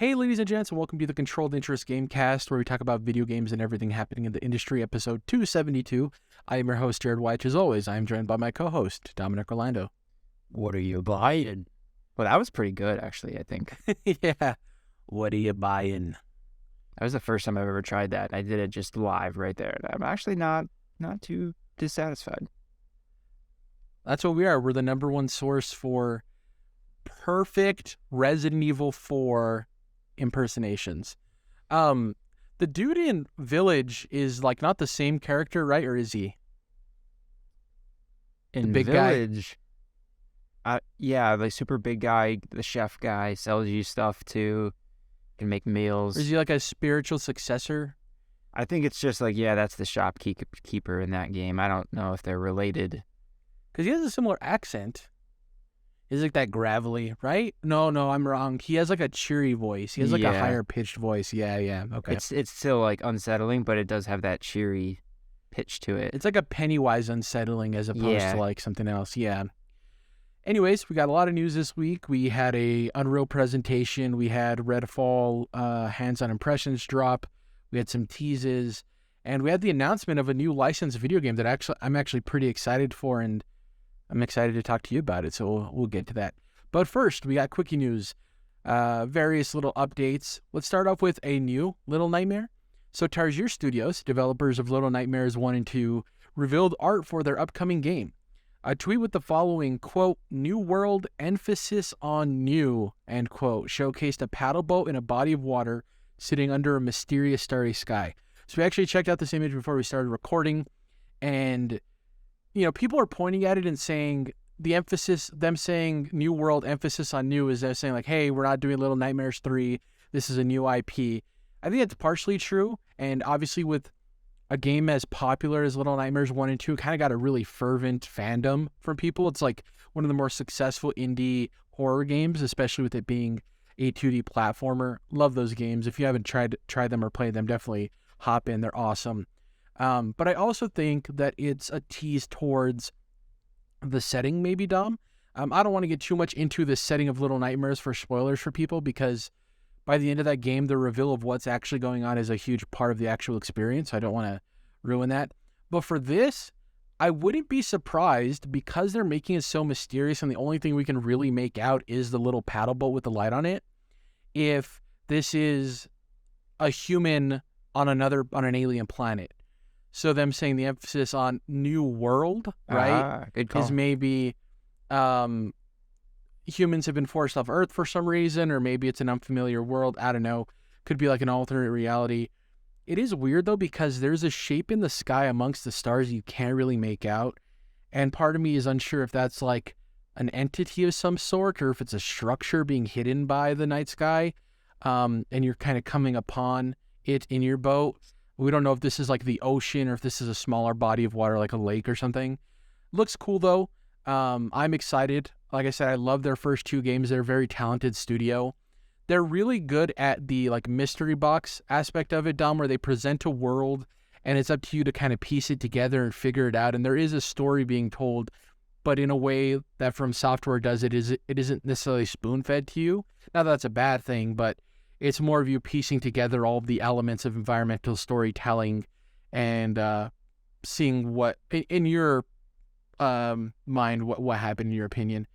Hey, ladies and gents, and welcome to the Controlled Interest Gamecast, where we talk about video games and everything happening in the industry, episode 272. I am your host, Jerrad Wyche. As always, I am joined by my co-host, Dominic Orlando. What are you buying? Well, that was pretty good, actually, I think. Yeah. What are you buying? That was the first time I've ever tried that. I did it just live right there. I'm actually not too dissatisfied. That's what we are. We're the number one source for perfect Resident Evil 4 impersonations. The dude in Village is like not the same character, right? Or is he? In big Village, yeah, the super big guy, the chef guy, sells you stuff too, can make meals. Or is he like a spiritual successor? I think it's just like, yeah, that's the shopkeeper in that game. I don't know if they're related. Because he has a similar accent. He's like that gravelly, right? No, I'm wrong. He has like a cheery voice. He has like a higher pitched voice. Yeah. Okay. It's still like unsettling, but it does have that cheery pitch to it. It's like a Pennywise unsettling as opposed to like something else. Yeah. Anyways, we got a lot of news this week. We had a Unreal presentation. We had Redfall hands-on impressions drop. We had some teases, and we had the announcement of a new licensed video game that I'm actually pretty excited for, and I'm excited to talk to you about it, so we'll get to that. But first, we got Quickie news, various little updates. Let's start off with a new Little Nightmare. So Tarsier Studios, developers of Little Nightmares 1 and 2, revealed art for their upcoming game. A tweet with the following, quote, "New world, emphasis on new," end quote, showcased a paddle boat in a body of water sitting under a mysterious starry sky. So we actually checked out this image before we started recording, and people are pointing at it and saying them saying new world, emphasis on new, is they're saying like, hey, we're not doing Little Nightmares 3. This is a new IP. I think it's partially true. And obviously with a game as popular as Little Nightmares 1 and 2, kind of got a really fervent fandom from people. It's like one of the more successful indie horror games, especially with it being a 2D platformer. Love those games. If you haven't tried them or played them, definitely hop in. They're awesome. But I also think that it's a tease towards the setting, maybe, Dom. I don't want to get too much into the setting of Little Nightmares for spoilers for people, because by the end of that game, the reveal of what's actually going on is a huge part of the actual experience. So I don't want to ruin that. But for this, I wouldn't be surprised, because they're making it so mysterious and the only thing we can really make out is the little paddle boat with the light on it, if this is a human on an alien planet. So them saying the emphasis on new world, right, good call. is maybe humans have been forced off Earth for some reason, or maybe it's an unfamiliar world. I don't know. Could be like an alternate reality. It is weird, though, because there's a shape in the sky amongst the stars you can't really make out. And part of me is unsure if that's like an entity of some sort, or if it's a structure being hidden by the night sky, and you're kind of coming upon it in your boat. We don't know if this is like the ocean or if this is a smaller body of water, like a lake or something. Looks cool, though. I'm excited. Like I said, I love their first two games. They're a very talented studio. They're really good at the like mystery box aspect of it, Dom, where they present a world and it's up to you to kind of piece it together and figure it out. And there is a story being told, but in a way that From Software does it isn't necessarily spoon-fed to you. Not that that's a bad thing, but it's more of you piecing together all of the elements of environmental storytelling and seeing what, in your mind, what happened in your opinion.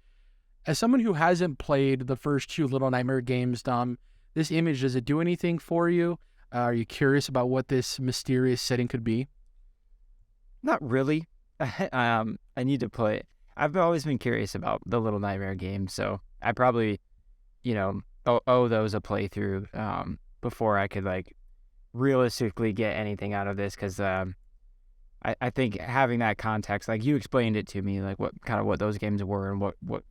As someone who hasn't played the first two Little Nightmare games, Dom, this image, does it do anything for you? Are you curious about what this mysterious setting could be? Not really. I need to play it. I've always been curious about the Little Nightmare games, so I probably, owe those a playthrough before I could like realistically get anything out of this, because I think having that context, like you explained it to me, like what those games were and what we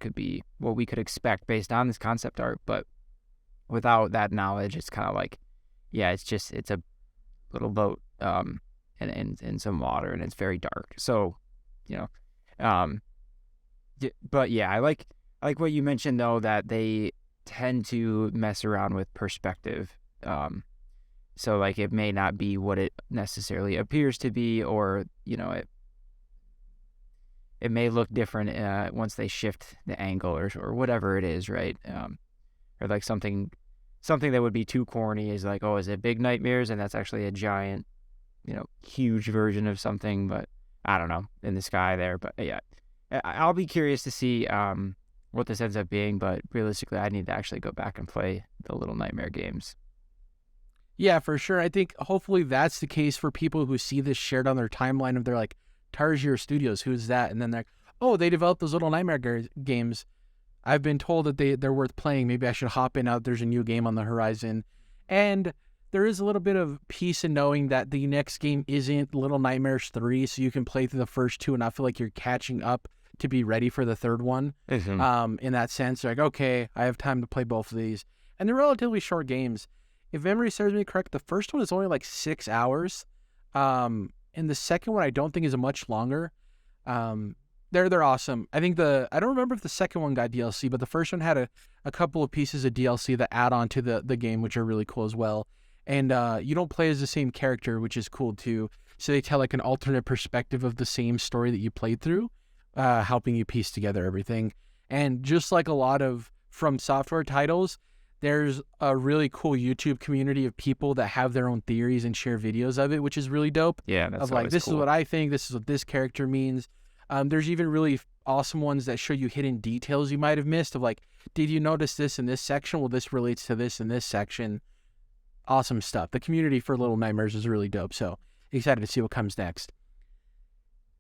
could expect based on this concept art, but without that knowledge, it's kind of like, yeah, it's a little boat and in some water, and it's very dark. So, but yeah, I like what you mentioned, though, that they tend to mess around with perspective. So like it may not be what it necessarily appears to be, or it may look different once they shift the angle or whatever it is, right? Or like something something that would be too corny is like, oh, is it Big Nightmares? And that's actually a giant, huge version of something, but I don't know, in the sky there. But yeah, I'll be curious to see what this ends up being, but realistically, I need to actually go back and play the Little Nightmare games. Yeah, for sure. I think hopefully that's the case for people who see this shared on their timeline of they're like, Tarsier Studios, who's that? And then they're like, oh, they developed those Little Nightmare games. I've been told that they're worth playing. Maybe I should hop in out. There's a new game on the horizon. And there is a little bit of peace in knowing that the next game isn't Little Nightmares 3, so you can play through the first two and not feel like you're catching up to be ready for the third one. Mm-hmm. In that sense, like, okay, I have time to play both of these. And they're relatively short games. If memory serves me correct, the first one is only like 6 hours. And the second one I don't think is much longer. They're awesome. I think I don't remember if the second one got DLC, but the first one had a couple of pieces of DLC that add on to the game, which are really cool as well. And you don't play as the same character, which is cool too. So they tell like an alternate perspective of the same story that you played through, helping you piece together everything. And just like a lot of From Software titles, there's a really cool YouTube community of people that have their own theories and share videos of it, which is really dope. Yeah, that's of like, this cool. is what I think, this is what this character means. There's even really awesome ones that show you hidden details you might have missed of like, did you notice this in this section? Well, this relates to this in this section. Awesome stuff. The community for Little Nightmares is really dope, so excited to see what comes next.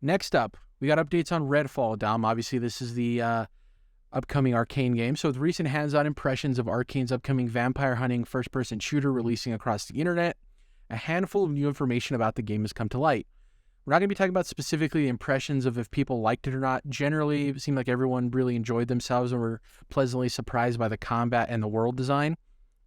Next up, we got updates on Redfall, Dom. Obviously, this is the upcoming Arkane game. So with recent hands-on impressions of Arkane's upcoming vampire hunting first-person shooter releasing across the internet, a handful of new information about the game has come to light. We're not going to be talking about specifically the impressions of if people liked it or not. Generally, it seemed like everyone really enjoyed themselves and were pleasantly surprised by the combat and the world design.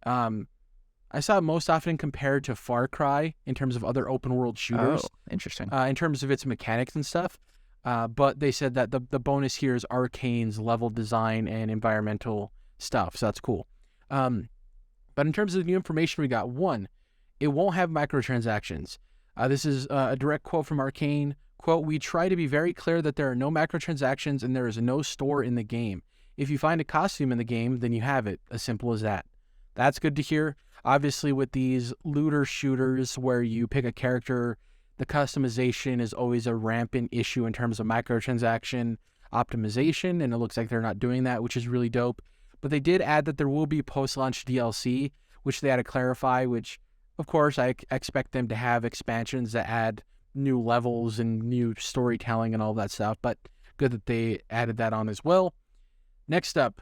I saw it most often compared to Far Cry in terms of other open-world shooters. Oh, interesting. In terms of its mechanics and stuff. But they said that the bonus here is Arkane's level design and environmental stuff, so that's cool. But in terms of the new information we got, one, it won't have microtransactions. This is a direct quote from Arkane. Quote, we try to be very clear that there are no microtransactions and there is no store in the game. If you find a costume in the game, then you have it. As simple as that. That's good to hear. Obviously, with these looter shooters where you pick a character, the customization is always a rampant issue in terms of microtransaction optimization, and it looks like they're not doing that, which is really dope. But they did add that there will be post-launch DLC, which they had to clarify, which, of course, I expect them to have expansions that add new levels and new storytelling and all that stuff, but good that they added that on as well. Next up,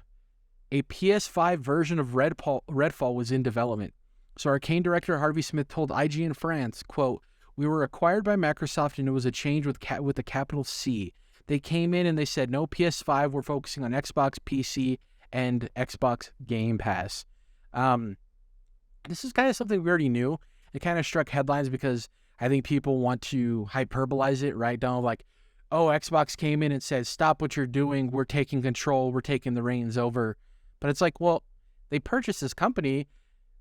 a PS5 version of Redfall was in development. So Arkane director Harvey Smith told IGN France, quote, we were acquired by Microsoft and it was a change with a capital C. They came in and they said, no PS5, we're focusing on Xbox, PC, and Xbox Game Pass. This is kind of something we already knew. It kind of struck headlines because I think people want to hyperbolize it, right? Down like, oh, Xbox came in and said, stop what you're doing. We're taking control. We're taking the reins over. But it's like, well, they purchased this company.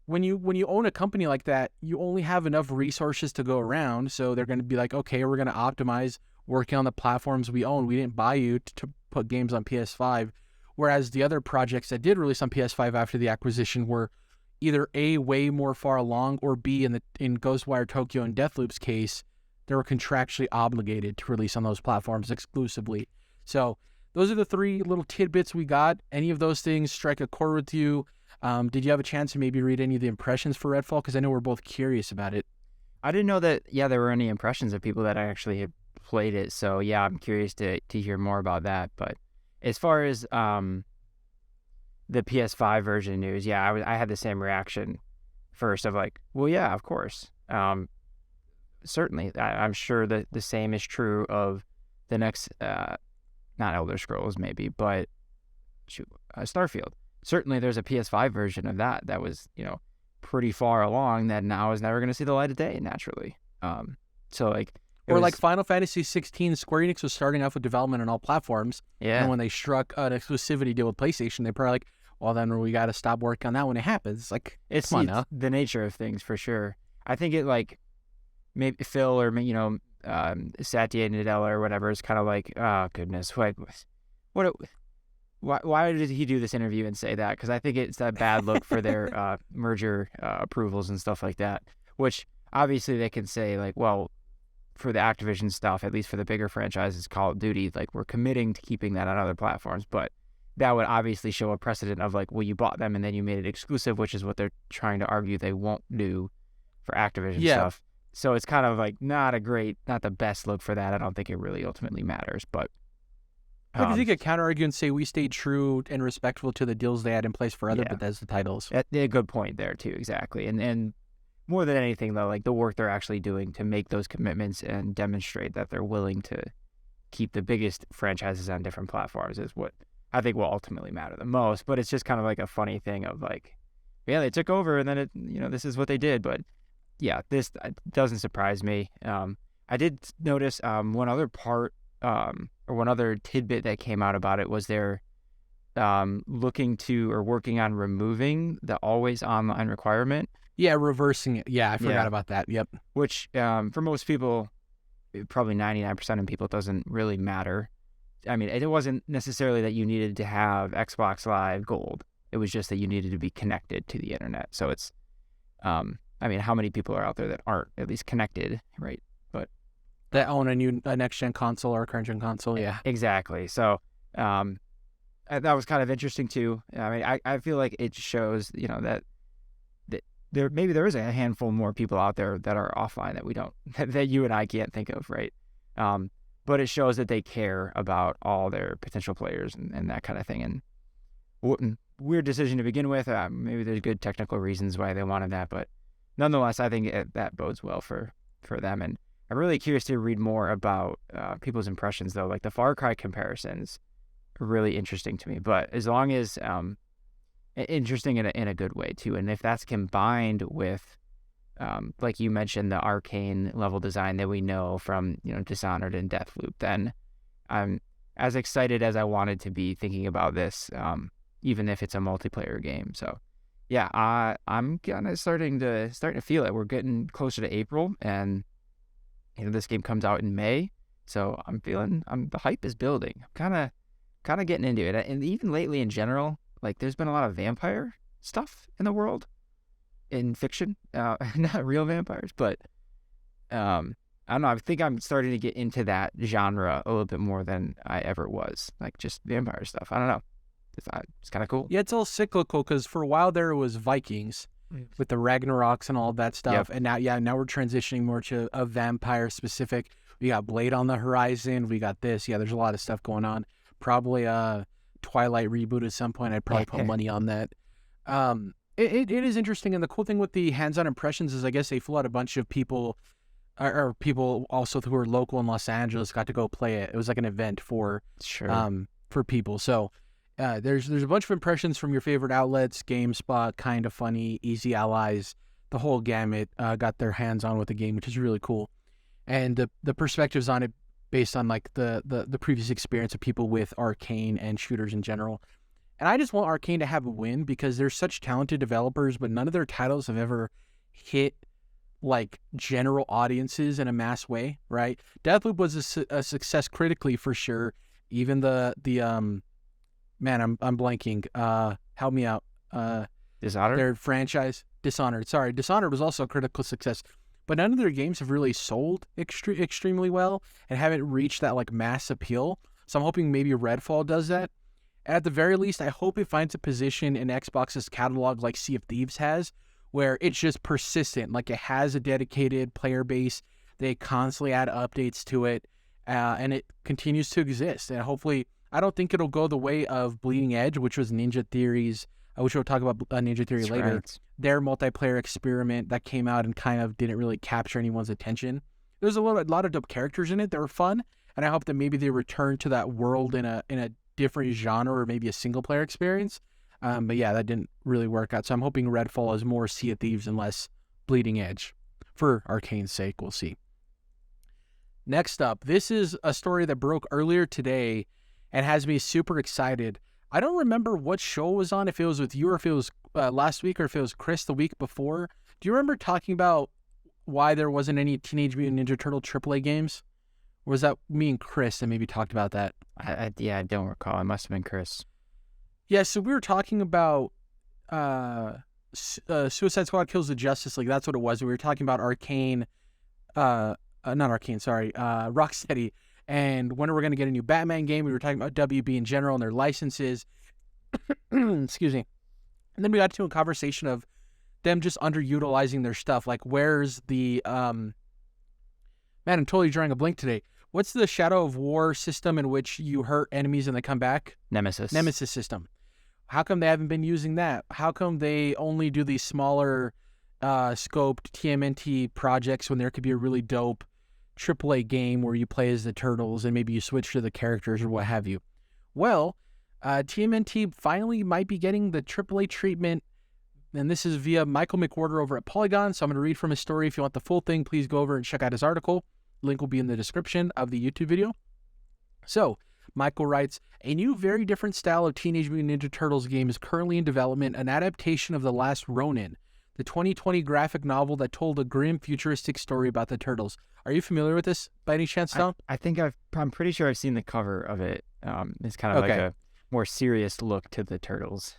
When you own a company like that, you only have enough resources to go around. So they're going to be like, okay, we're going to optimize working on the platforms we own. We didn't buy you to put games on PS5. Whereas the other projects that did release on PS5 after the acquisition were either A, way more far along, or B, in Ghostwire Tokyo and Deathloop's case, they were contractually obligated to release on those platforms exclusively. So those are the three little tidbits we got. Any of those things strike a chord with you? Did you have a chance to maybe read any of the impressions for Redfall? Because I know we're both curious about it. I didn't know that, there were any impressions of people that actually had played it. So, yeah, I'm curious to hear more about that. But as far as the PS5 version news, I had the same reaction first of like, well, yeah, of course. Certainly. I'm sure that the same is true of the next, not Elder Scrolls maybe, but Starfield. Certainly there's a PS5 version of that was, pretty far along that now is never going to see the light of day naturally. So like... like Final Fantasy 16, Square Enix was starting off with development on all platforms. Yeah. And when they struck an exclusivity deal with PlayStation, they probably like, well, then we got to stop working on that when it happens. Like, it's come on now. The nature of things for sure. I think it like maybe Phil or Satya Nadella or whatever is kind of like, oh goodness, what why did he do this interview and say that? Because I think it's a bad look for their merger approvals and stuff like that, which obviously they can say, like, well, for the Activision stuff, at least for the bigger franchises, Call of Duty, like, we're committing to keeping that on other platforms. But that would obviously show a precedent of, like, well, you bought them and then you made it exclusive, which is what they're trying to argue they won't do for Activision stuff. So it's kind of like not the best look for that. I don't think it really ultimately matters, but Maybe they could counter-argue and say we stayed true and respectful to the deals they had in place for other Bethesda titles. A good point there, too, exactly. And more than anything, though, like the work they're actually doing to make those commitments and demonstrate that they're willing to keep the biggest franchises on different platforms is what I think will ultimately matter the most. But it's just kind of like a funny thing of like, yeah, they took over and then this is what they did. But yeah, this doesn't surprise me. I did notice one other part or one other tidbit that came out about it was they're looking to or working on removing the always online requirement. Yeah, reversing it. Yeah, I forgot about that. Yep. Which for most people, probably 99% of people, it doesn't really matter. I mean, it wasn't necessarily that you needed to have Xbox Live Gold. It was just that you needed to be connected to the internet. So it's, I mean, how many people are out there that aren't at least connected, right? But that own a next-gen console or a current-gen console, yeah. Exactly. So that was kind of interesting, too. I mean, I feel like it shows, that there is a handful more people out there that are offline that we don't, that you and I can't think of, right? But it shows that they care about all their potential players and that kind of thing. And weird decision to begin with. Maybe there's good technical reasons why they wanted that, but nonetheless, I think that bodes well for them. And I'm really curious to read more about people's impressions, though. Like the Far Cry comparisons are really interesting to me, but as long as interesting in a good way too. And if that's combined with, like you mentioned, the Arkane level design that we know from Dishonored and Deathloop, then I'm as excited as I wanted to be thinking about this, even if it's a multiplayer game. So yeah, I'm kind of starting to feel it. We're getting closer to April, and this game comes out in May, so I'm feeling the hype is building. I'm kind of getting into it, and even lately in general. Like, there's been a lot of vampire stuff in the world, in fiction, not real vampires, but I don't know. I think I'm starting to get into that genre a little bit more than I ever was, like just vampire stuff. I don't know. It's kind of cool. Yeah, it's all cyclical because for a while there it was Vikings with the Ragnaroks and all that stuff, and now we're transitioning more to a vampire specific. We got Blade on the horizon. We got this. Yeah, there's a lot of stuff going on. Probably Twilight reboot at some point. I'd probably put money on that. It is interesting, and the cool thing with the hands-on impressions is I guess they flew out a bunch of people, or people also who are local in Los Angeles got to go play it. It was like an event for people. So there's a bunch of impressions from your favorite outlets: GameSpot, Kinda Funny, Easy Allies, the whole gamut got their hands on with the game, which is really cool. And the perspectives on it based on like the previous experience of people with Arkane and shooters in general. And I just want Arkane to have a win because they're such talented developers, but none of their titles have ever hit like general audiences in a mass way, right? Deathloop was a success critically for sure. Even the man, I'm blanking. Help me out. Dishonored? Their franchise, Dishonored. Sorry, Dishonored was also a critical success. But none of their games have really sold extremely well and haven't reached that like mass appeal. So I'm hoping maybe Redfall does that. And at the very least, I hope it finds a position in Xbox's catalog like Sea of Thieves has, where it's just persistent. Like it has a dedicated player base. They constantly add updates to it, and it continues to exist. And hopefully, I don't think it'll go the way of Bleeding Edge, which was Ninja Theory's, which we'll talk about Ninja Theory later. Right. Their multiplayer experiment that came out and kind of didn't really capture anyone's attention. There's a lot of dope characters in it that were fun, and I hope that maybe they return to that world in a different genre or maybe a single player experience. But yeah, that didn't really work out. So I'm hoping Redfall is more Sea of Thieves and less Bleeding Edge. For Arkane's sake, we'll see. Next up, this is a story that broke earlier today and has me super excited. I don't remember what show it was on, if it was with you or if it was last week or if it was Chris the week before. Do you remember talking about why there wasn't any Teenage Mutant Ninja Turtle AAA games? Or was that me and Chris that maybe talked about that? I don't recall. It must have been Chris. Yeah, so we were talking about Suicide Squad Kills the Justice League. That's what it was. We were talking about Arkane, not Arkane, sorry, Rocksteady, and when we're going to get a new Batman game. We were talking about WB in general and their licenses. Excuse me. And then we got to a conversation of them just underutilizing their stuff. Like, where's the man? I'm totally drawing a blank today. What's the Shadow of War system in which you hurt enemies and they come back? Nemesis system. How come they haven't been using that? How come they only do these smaller scoped TMNT projects when there could be a really dope AAA game where you play as the Turtles and maybe you switch to the characters or what have you? Well, TMNT finally might be getting the AAA treatment, and this is via Michael McWhorter over at Polygon, so I'm going to read from his story. If you want the full thing, please go over and check out his article. Link will be in the description of the YouTube video. So, Michael writes, a new, very different style of Teenage Mutant Ninja Turtles game is currently in development, an adaptation of The Last Ronin, the 2020 graphic novel that told a grim, futuristic story about the Turtles. Are you familiar with this by any chance, Tom? I think I'm pretty sure I've seen the cover of it. It's kind of like a more serious look to the Turtles.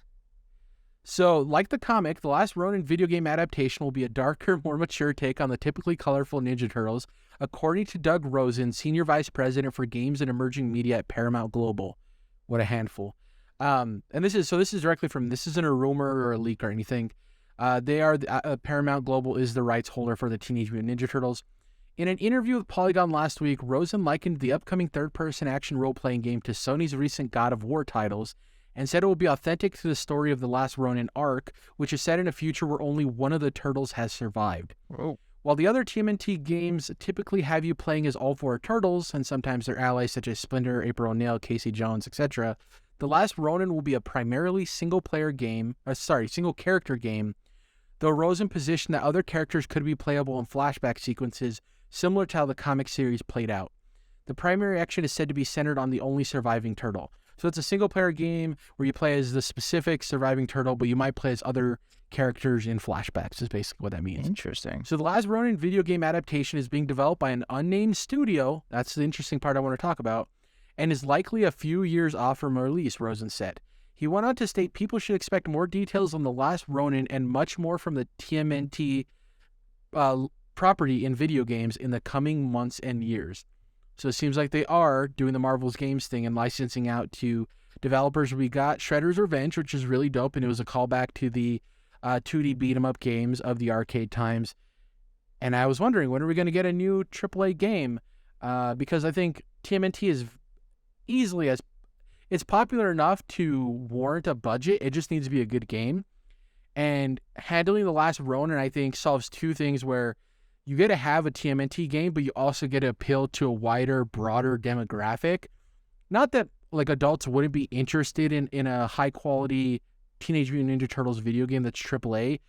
So, like the comic, The Last Ronin video game adaptation will be a darker, more mature take on the typically colorful Ninja Turtles, according to Doug Rosen, Senior Vice President for Games and Emerging Media at Paramount Global. What a handful. And this is directly from, this isn't a rumor or a leak or anything. Paramount Global is the rights holder for the Teenage Mutant Ninja Turtles. In an interview with Polygon last week, Rosen likened the upcoming third-person action role-playing game to Sony's recent God of War titles, and said it will be authentic to the story of the Last Ronin arc, which is set in a future where only one of the turtles has survived. Whoa. While the other TMNT games typically have you playing as all four turtles, and sometimes their allies such as Splinter, April O'Neil, Casey Jones, etc., The Last Ronin will be a primarily single-character game, though Rosen positioned that other characters could be playable in flashback sequences, similar to how the comic series played out. The primary action is said to be centered on the only surviving turtle. So it's a single-player game where you play as the specific surviving turtle, but you might play as other characters in flashbacks, is basically what that means. Interesting. So The Last Ronin video game adaptation is being developed by an unnamed studio. That's the interesting part I want to talk about. And is likely a few years off from release, Rosen said. He went on to state people should expect more details on The Last Ronin and much more from the TMNT property in video games in the coming months and years. So it seems like they are doing the Marvel's Games thing and licensing out to developers. We got Shredder's Revenge, which is really dope, and it was a callback to the 2D beat-em-up games of the arcade times. And I was wondering, when are we going to get a new AAA game? Because I think TMNT is easily it's popular enough to warrant a budget. It just needs to be a good game. And handling The Last Ronin, I think, solves two things where you get to have a TMNT game, but you also get to appeal to a wider, broader demographic. Not that like adults wouldn't be interested in a high-quality Teenage Mutant Ninja Turtles video game that's AAA,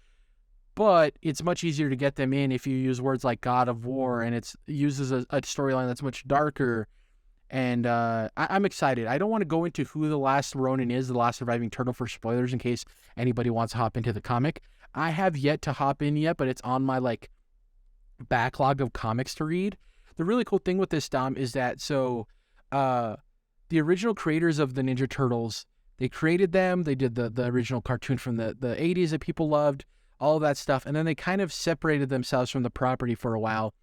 but it's much easier to get them in if you use words like God of War, and it uses a storyline that's much darker. And I'm excited. I don't want to go into who the Last Ronin is, the last surviving turtle, for spoilers in case anybody wants to hop into the comic. I have yet to hop in yet, but it's on my backlog of comics to read. The really cool thing with this, Dom, is that the original creators of the Ninja Turtles, they created them. They did the original cartoon from the 80s that people loved, all of that stuff, and then they kind of separated themselves from the property for a while.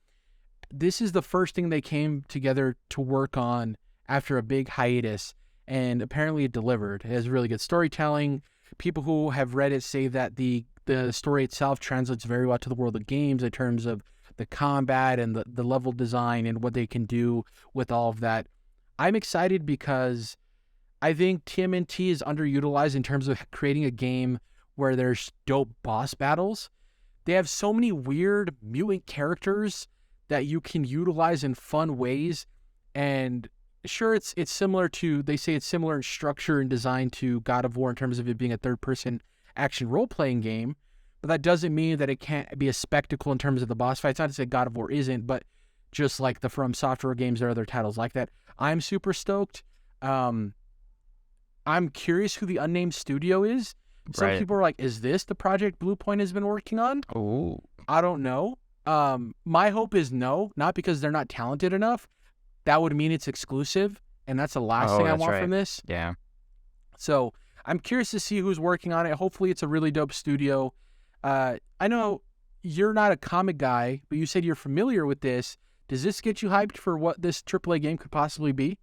This is the first thing they came together to work on after a big hiatus, and apparently it delivered. It has really good storytelling. People who have read it say that the story itself translates very well to the world of games in terms of the combat and the level design and what they can do with all of that. I'm excited because I think TMNT is underutilized in terms of creating a game where there's dope boss battles. They have so many weird mutant characters that you can utilize in fun ways. And sure, it's similar to, they say it's similar in structure and design to God of War in terms of it being a third-person action role-playing game, but that doesn't mean that it can't be a spectacle in terms of the boss fights. Not to say God of War isn't, but just like the From Software games or other titles like that. I'm super stoked. I'm curious who the unnamed studio is. Some people are like, is this the project Bluepoint has been working on? Oh, I don't know. My hope is no, not because they're not talented enough. That would mean it's exclusive, and that's the last thing I want from this. Yeah. So I'm curious to see who's working on it. Hopefully it's a really dope studio. I know you're not a comic guy, but you said you're familiar with this. Does this get you hyped for what this AAA game could possibly be?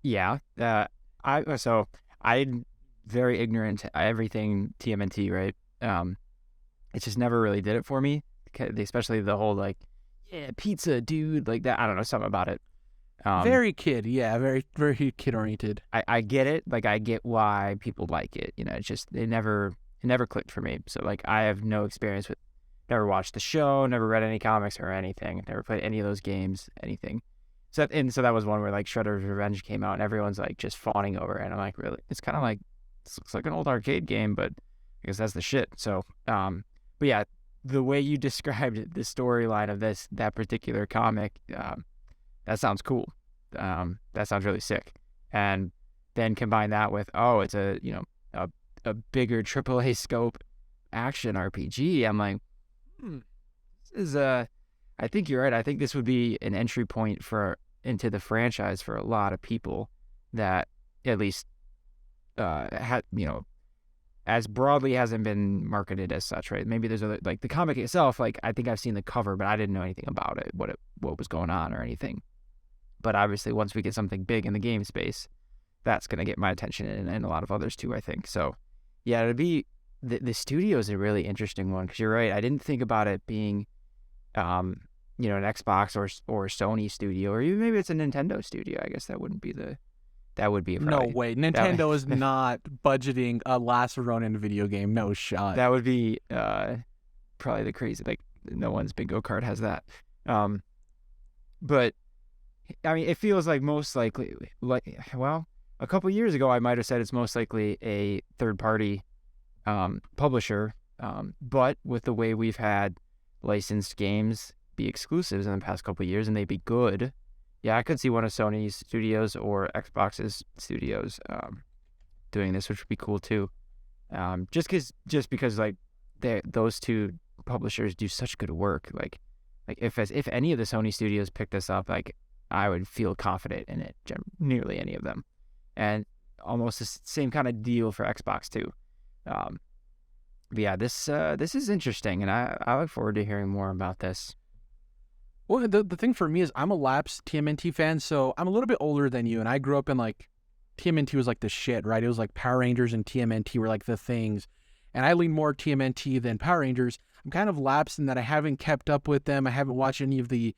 Yeah. I'm very ignorant to everything TMNT, right? It just never really did it for me, especially the whole like, yeah, pizza, dude, like that. I don't know, something about it. Very kid, yeah, very very kid oriented. I get it, like I get why people like it. You know, it's just it never clicked for me. So like I have no experience with, never watched the show, never read any comics or anything, never played any of those games, anything. So that was one where like Shredder's Revenge came out and everyone's like just fawning over it. And I'm like, really? It's kind of like, it looks like an old arcade game, but I guess that's the shit. So, but yeah, the way you described the storyline of that particular comic, that sounds cool. That sounds really sick. And then combine that with, it's a, you know, a bigger AAA scope action RPG. I'm like, this is I think you're right. I think this would be an entry point into the franchise for a lot of people that at least had, you know, as broadly hasn't been marketed as such, right? Maybe there's other, like the comic itself, like I think I've seen the cover, but I didn't know anything about it, what was going on or anything. But obviously once we get something big in the game space, that's going to get my attention and a lot of others too, I think. So yeah, it'd be, the studio is a really interesting one because you're right. I didn't think about it being, you know, an Xbox or Sony studio, or even maybe it's a Nintendo studio. I guess that would be No way. Nintendo is not budgeting a Last Ronin video game. No shot. That would be probably the crazy, like no one's bingo card has that. But I mean, it feels like most likely, like, well, a couple years ago I might have said it's most likely a third party publisher, but with the way we've had licensed games be exclusives in the past couple of years and they be good, yeah, I could see one of Sony's studios or Xbox's studios doing this, which would be cool too. Just because like those two publishers do such good work. Like if any of the Sony studios pick this up, like I would feel confident in it. Nearly any of them, and almost the same kind of deal for Xbox too. But yeah, this is interesting, and I look forward to hearing more about this. Well, the thing for me is I'm a lapsed TMNT fan, so I'm a little bit older than you, and I grew up in like, TMNT was like the shit, right? It was like Power Rangers and TMNT were like the things, and I lean more TMNT than Power Rangers. I'm kind of lapsed in that I haven't kept up with them. I haven't watched any of the,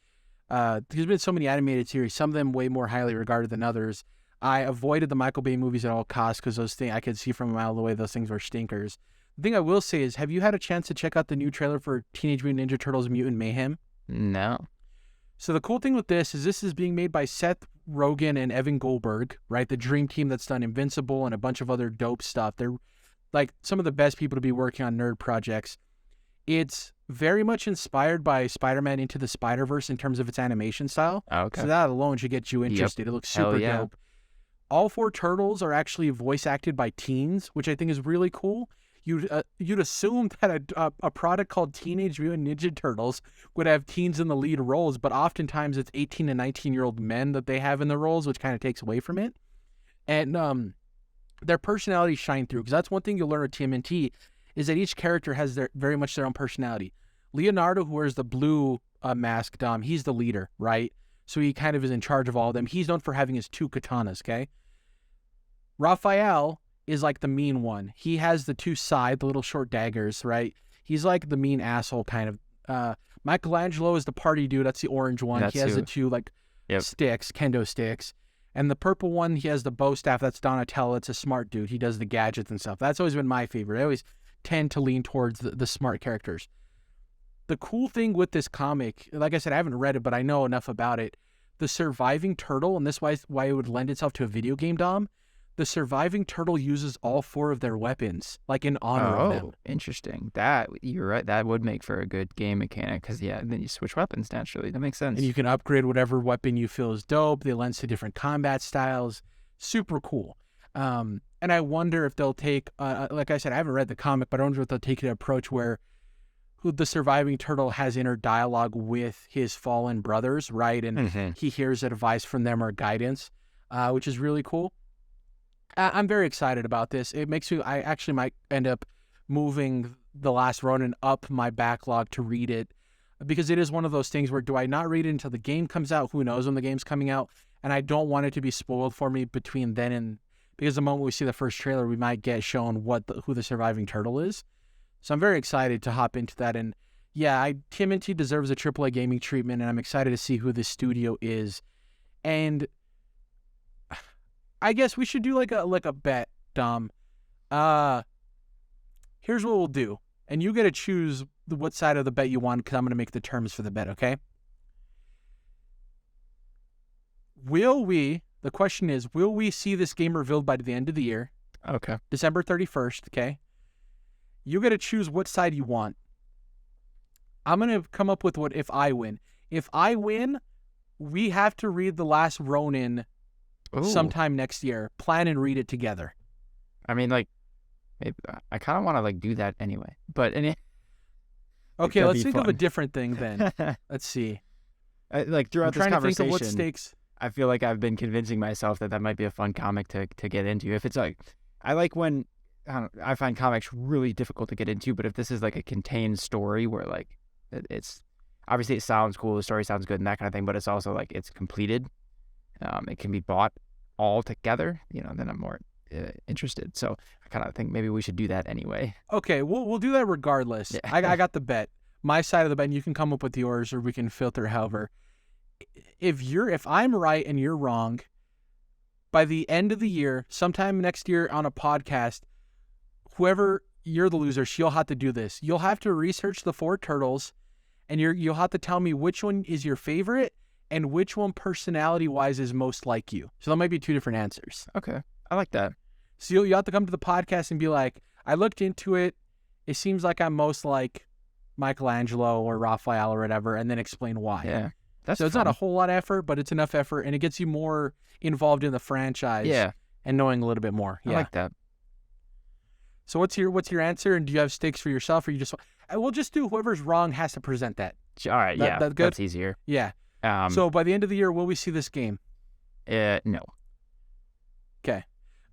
there's been so many animated series, some of them way more highly regarded than others. I avoided the Michael Bay movies at all costs because those things, I could see from a mile away, those things were stinkers. The thing I will say is, have you had a chance to check out the new trailer for Teenage Mutant Ninja Turtles Mutant Mayhem? No. So the cool thing with this is being made by Seth Rogen and Evan Goldberg, right? The dream team that's done Invincible and a bunch of other dope stuff. They're like some of the best people to be working on nerd projects. It's very much inspired by Spider-Man Into the Spider-Verse in terms of its animation style. Okay. So that alone should get you interested. Yep. It looks super dope. All 4 turtles are actually voice acted by teens, which I think is really cool. You'd assume that a product called Teenage Mutant Ninja Turtles would have teens in the lead roles, but oftentimes it's 18 and 19-year-old men that they have in the roles, which kind of takes away from it. And their personalities shine through, because that's one thing you'll learn at TMNT, is that each character has very much their own personality. Leonardo, who wears the blue mask, he's the leader, right? So he kind of is in charge of all of them. He's known for having his 2 katanas, okay? Raphael is like the mean one. He has the 2 the little short daggers, right? He's like the mean asshole kind of. Michelangelo is the party dude. That's the orange one. He has the 2 sticks, kendo sticks. And the purple one, he has the bow staff. That's Donatello. It's a smart dude. He does the gadgets and stuff. That's always been my favorite. I always tend to lean towards the smart characters. The cool thing with this comic, like I said, I haven't read it, but I know enough about it. The surviving turtle, and this is why it would lend itself to a video game, Dom. The surviving turtle uses all 4 of their weapons, like in honor of them. Interesting. You're right. That would make for a good game mechanic, because then you switch weapons naturally. That makes sense. And you can upgrade whatever weapon you feel is dope. They lend to different combat styles. Super cool. And I wonder if they'll take, like I said, I haven't read the comic, but I wonder if they'll take an approach where the surviving turtle has inner dialogue with his fallen brothers, right? And he hears advice from them or guidance, which is really cool. I'm very excited about this. It makes me, I actually might end up moving The Last Ronin up my backlog to read it, because it is one of those things where, do I not read it until the game comes out? Who knows when the game's coming out? And I don't want it to be spoiled for me between then and, because the moment we see the first trailer, we might get shown who the surviving turtle is. So I'm very excited to hop into that. And yeah, TMNT deserves a AAA gaming treatment, and I'm excited to see who this studio is. And I guess we should do like a bet, Dom. Here's what we'll do, and you get to choose what side of the bet you want, because I'm going to make the terms for the bet, okay? The question is, will we see this game revealed by the end of the year? Okay. December 31st, okay? You get to choose what side you want. I'm going to come up with what if I win. If I win, we have to read The Last Ronin sometime next year. Plan and read it together. I mean, like, maybe, I kind of want to like do that anyway. But okay, let's think of a different thing then. Let's see. Like throughout this conversation, to think of what stakes. I feel like I've been convincing myself that might be a fun comic to get into. If it's like, I like when, I find comics really difficult to get into, but if this is like a contained story where like it's obviously it sounds cool, the story sounds good and that kind of thing, but it's also like it's completed, it can be bought all together, then I'm more interested. So I kind of think maybe we should do that anyway. Okay, we'll do that regardless. Yeah. I got the bet. My side of the bet, and you can come up with yours, or we can filter however. If I'm right and you're wrong, by the end of the year, sometime next year on a podcast, whoever, you're the loser, you'll have to do this. You'll have to research the 4 turtles, and you'll have to tell me which one is your favorite and which one personality-wise is most like you. So that might be 2 different answers. Okay, I like that. So you'll have to come to the podcast and be like, I looked into it. It seems like I'm most like Michelangelo or Raphael or whatever, and then explain why. Yeah. So it's not a whole lot of effort, but it's enough effort, and it gets you more involved in the franchise. Yeah. And knowing a little bit more. I like that. So what's your answer, and do you have stakes for yourself, or you just? We'll just do whoever's wrong has to present that. All right. Yeah. That's good. That's easier. Yeah. So by the end of the year, will we see this game? No. Okay.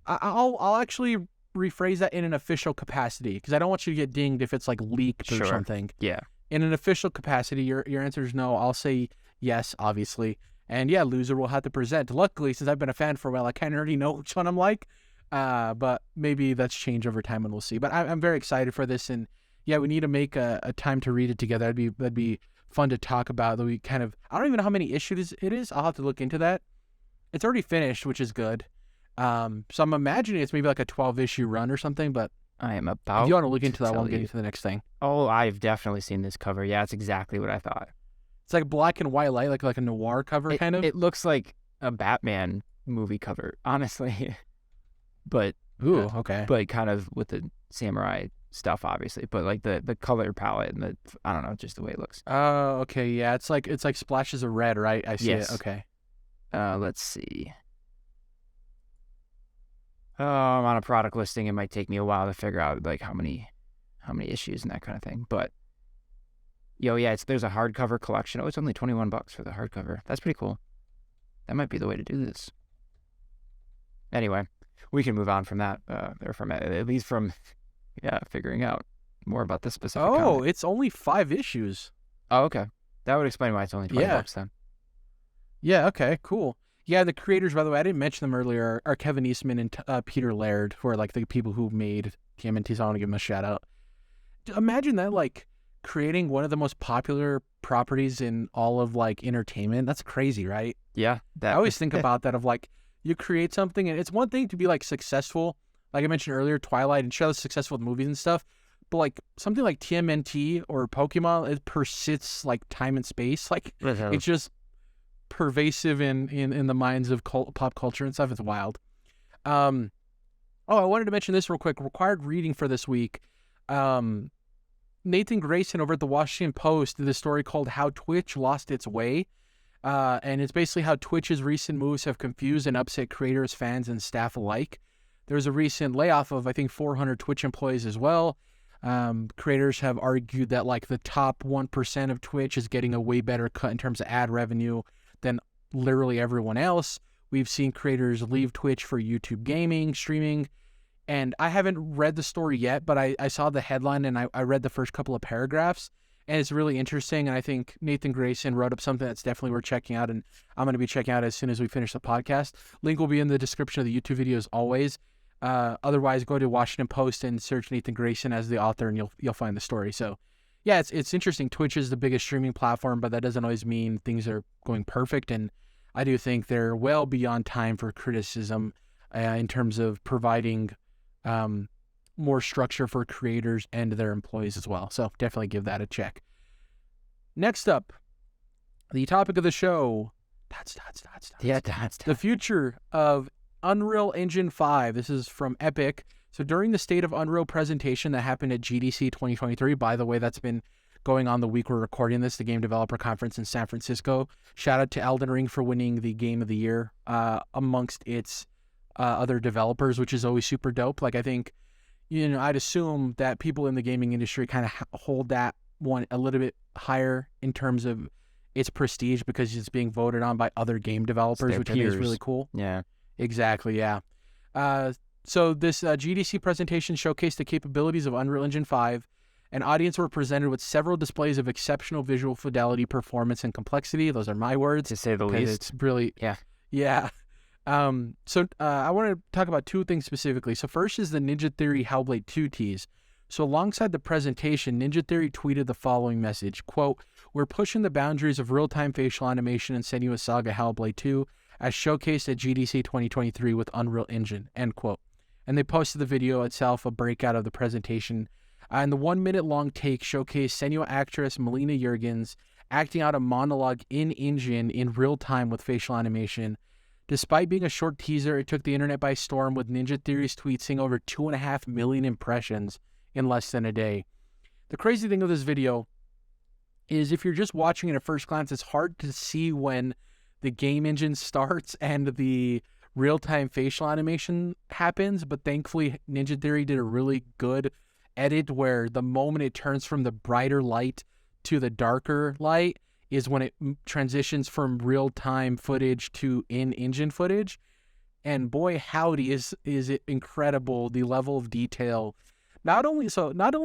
I'll actually rephrase that in an official capacity, because I don't want you to get dinged if it's like leaked or something. Yeah. In an official capacity, your answer is no. I'll say yes, obviously. And yeah, loser will have to present. Luckily, since I've been a fan for a while, I kind of already know which one I'm like. But maybe that's changed over time, and we'll see. But I'm very excited for this, and yeah, we need to make a time to read it together. That'd be fun to talk about. That we kind of, I don't even know how many issues it is. I'll have to look into that. It's already finished, which is good. So I'm imagining it's maybe like a 12-issue run or something. But I am about. If you want to look into that, we'll get into the next thing. Oh, I've definitely seen this cover. Yeah, it's exactly what I thought. It's like black and white light, like a noir cover, kind of. It looks like a Batman movie cover, honestly. But okay. But kind of with the samurai stuff, obviously. But like the color palette and I don't know, just the way it looks. Oh, okay, yeah. It's like splashes of red, right? I see it. Okay. Let's see. On a product listing, it might take me a while to figure out like how many issues and that kind of thing. But there's a hardcover collection. Oh, it's only $21 for the hardcover. That's pretty cool. That might be the way to do this. Anyway, we can move on from that, or from at least from figuring out more about this specific comic. It's only 5 issues. Oh, okay. That would explain why it's only $20 then. Yeah, okay, cool. Yeah, the creators, by the way, I didn't mention them earlier, are Kevin Eastman and Peter Laird, who are like the people who made TMNT, so I want to give them a shout out. Imagine that, like, creating one of the most popular properties in all of like entertainment. That's crazy, right? Yeah. I always think about that, of like, you create something, and it's one thing to be like successful, like I mentioned earlier, Twilight, and shows successful with movies and stuff, but like something like TMNT or Pokemon, it persists like time and space. Like it's just pervasive in the minds of pop culture and stuff. It's wild. I wanted to mention this real quick. Required reading for this week. Nathan Grayson over at the Washington Post did a story called How Twitch Lost Its Way. And it's basically how Twitch's recent moves have confused and upset creators, fans, and staff alike. There's a recent layoff of, I think, 400 Twitch employees as well. Creators have argued that like the top 1% of Twitch is getting a way better cut in terms of ad revenue than literally everyone else, We've seen creators leave Twitch for YouTube gaming, streaming, and I haven't read the story yet, but I saw the headline and I read the first couple of paragraphs, and it's really interesting. And I think Nathan Grayson wrote up something that's definitely worth checking out, and I'm going to be checking out as soon as we finish the podcast. Link will be in the description of the YouTube video as always. Otherwise, go to Washington Post and search Nathan Grayson as the author, and you'll find the story. So, yeah, it's interesting. Twitch is the biggest streaming platform, but that doesn't always mean things are going perfect. And I do think they're well beyond time for criticism in terms of providing more structure for creators and their employees as well. So definitely give that a check. Next up, the topic of the show. The future of Unreal Engine 5. This is from Epic. So during the State of Unreal presentation that happened at GDC 2023, by the way, that's been going on the week we're recording this, the Game Developer Conference in San Francisco. Shout out to Elden Ring for winning the Game of the Year amongst its other developers, which is always super dope. Like, I think, I'd assume that people in the gaming industry kind of hold that one a little bit higher in terms of its prestige because it's being voted on by other game developers, which I think is really cool. Yeah. Exactly, yeah. So this GDC presentation showcased the capabilities of Unreal Engine 5, and audience were presented with several displays of exceptional visual fidelity, performance, and complexity. Those are my words. To say the least. It's really... Yeah. So I want to talk about two things specifically. So first is the Ninja Theory Hellblade II tease. So alongside the presentation, Ninja Theory tweeted the following message, quote, "We're pushing the boundaries of real-time facial animation in Senua Saga Hellblade II, as showcased at GDC 2023 with Unreal Engine," end quote. And they posted the video itself, a breakout of the presentation. And the 1 minute long take showcased Senua actress Melina Juergens acting out a monologue in engine in real time with facial animation. Despite being a short teaser, it took the internet by storm, with Ninja Theory's tweet seeing over 2.5 million impressions in less than a day. The crazy thing of this video is if you're just watching it at first glance, it's hard to see when the game engine starts and the real-time facial animation happens, but thankfully Ninja Theory did a really good edit where the moment it turns from the brighter light to the darker light is when it transitions from real-time footage to in-engine footage. And boy, howdy, is it incredible, the level of detail. Not only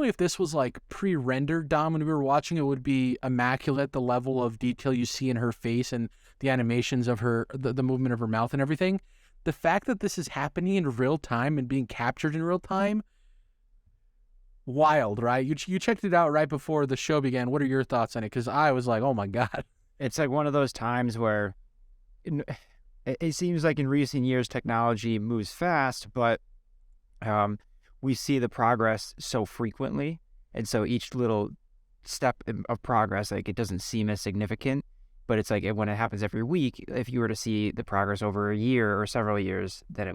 if this was like pre-rendered, Dom, when we were watching, it would be immaculate, the level of detail you see in her face and the animations of her, the movement of her mouth and everything. The fact that this is happening in real time and being captured in real time, wild, right? You checked it out right before the show began. What are your thoughts on it? Because I was like, oh my God. It's like one of those times where it seems like in recent years technology moves fast, but we see the progress so frequently. And so each little step of progress, like, it doesn't seem as significant, but it's like when it happens every week, if you were to see the progress over a year or several years, then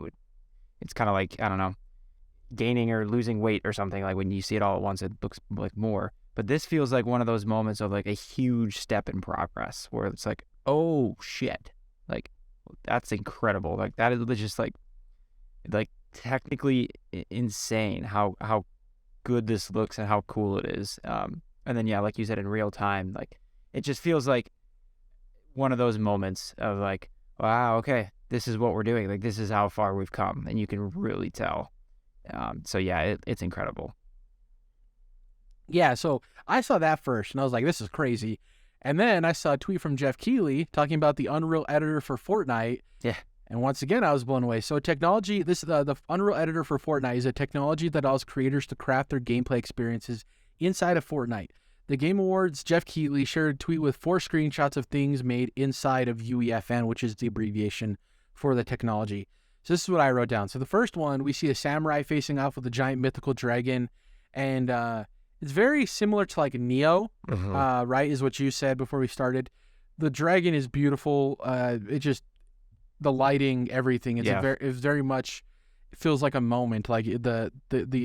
it's kind of like, I don't know, gaining or losing weight or something. Like when you see it all at once, it looks like more. But this feels like one of those moments of like a huge step in progress where it's like, oh shit, like that's incredible. Like that is just like technically insane how good this looks and how cool it is. And then, yeah, like you said, in real time, like it just feels like one of those moments of like, wow, okay, this is what we're doing. Like this is how far we've come, and you can really tell. So yeah, it's incredible. Yeah, so I saw that first, and I was like, this is crazy. And then I saw a tweet from Jeff Keighley talking about the Unreal Editor for Fortnite. Yeah. And once again, I was blown away. So technology, the Unreal Editor for Fortnite is a technology that allows creators to craft their gameplay experiences inside of Fortnite. The Game Awards, Jeff Keighley shared a tweet with 4 screenshots of things made inside of UEFN, which is the abbreviation for the technology. So this is what I wrote down. So the first one, we see a samurai facing off with a giant mythical dragon, and it's very similar to like Neo, right, is what you said before we started. The dragon is beautiful. The lighting, everything. It's very much, it feels like a moment. Like the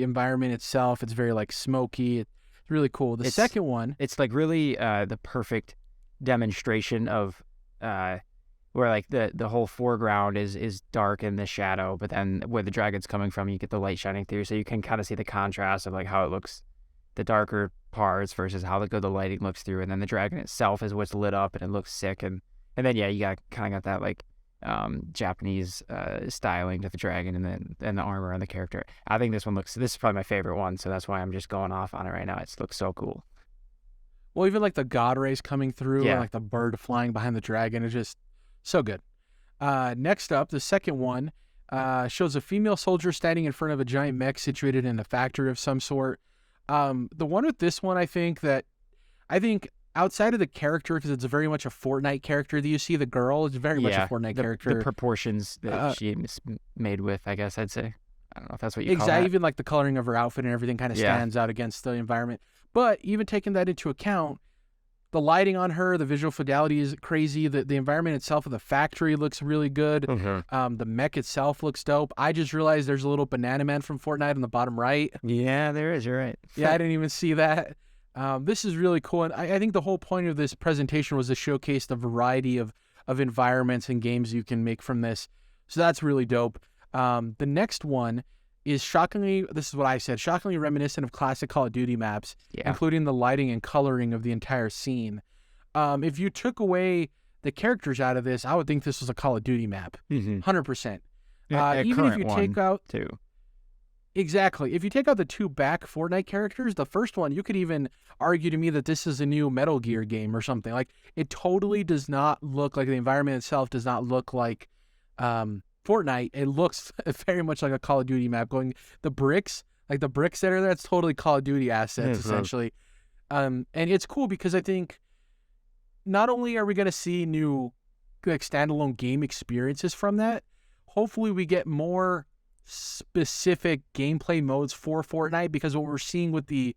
environment itself, it's very like smoky. It's really cool. The second one, it's like really the perfect demonstration of where like the whole foreground is dark in the shadow, but then where the dragon's coming from, you get the light shining through, so you can kind of see the contrast of like how it looks, the darker parts versus how good the lighting looks through, and then the dragon itself is what's lit up and it looks sick, and then yeah, you got that like Japanese styling to the dragon and the armor on the character. I think this is probably my favorite one, so that's why I'm just going off on it right now. It looks so cool. Well, even like the god rays coming through Yeah. and like the bird flying behind the dragon is just so good. Next up, the second one shows a female soldier standing in front of a giant mech situated in a factory of some sort. The one with this one, I think outside of the character, because it's very much a Fortnite character that you see, the girl is very much a Fortnite character. The proportions that she is made with, I guess I'd say. I don't know if that's what you call that. Even like the coloring of her outfit and everything kind of stands out against the environment. But even taking that into account, the lighting on her, the visual fidelity is crazy. The environment itself of the factory looks really good. Mm-hmm. The mech itself looks dope. I just realized there's a little banana man from Fortnite on the bottom right. Yeah, there is. You're right. Yeah, I didn't even see that. This is really cool. And I think the whole point of this presentation was to showcase the variety of environments and games you can make from this. So that's really dope. The next one is this is what I said, shockingly reminiscent of classic Call of Duty maps, including the lighting and coloring of the entire scene. If you took away the characters out of this, I would think this was a Call of Duty map, 100%. Even if you take out too. Exactly. If you take out the two back Fortnite characters, the first one, you could even argue to me that this is a new Metal Gear game or something. Like, it totally does not look like, the environment itself does not look like Fortnite. It looks very much like a Call of Duty map. The bricks that are there, that's totally Call of Duty assets, essentially. And it's cool because I think not only are we going to see new like standalone game experiences from that, hopefully we get more specific gameplay modes for Fortnite, because what we're seeing with the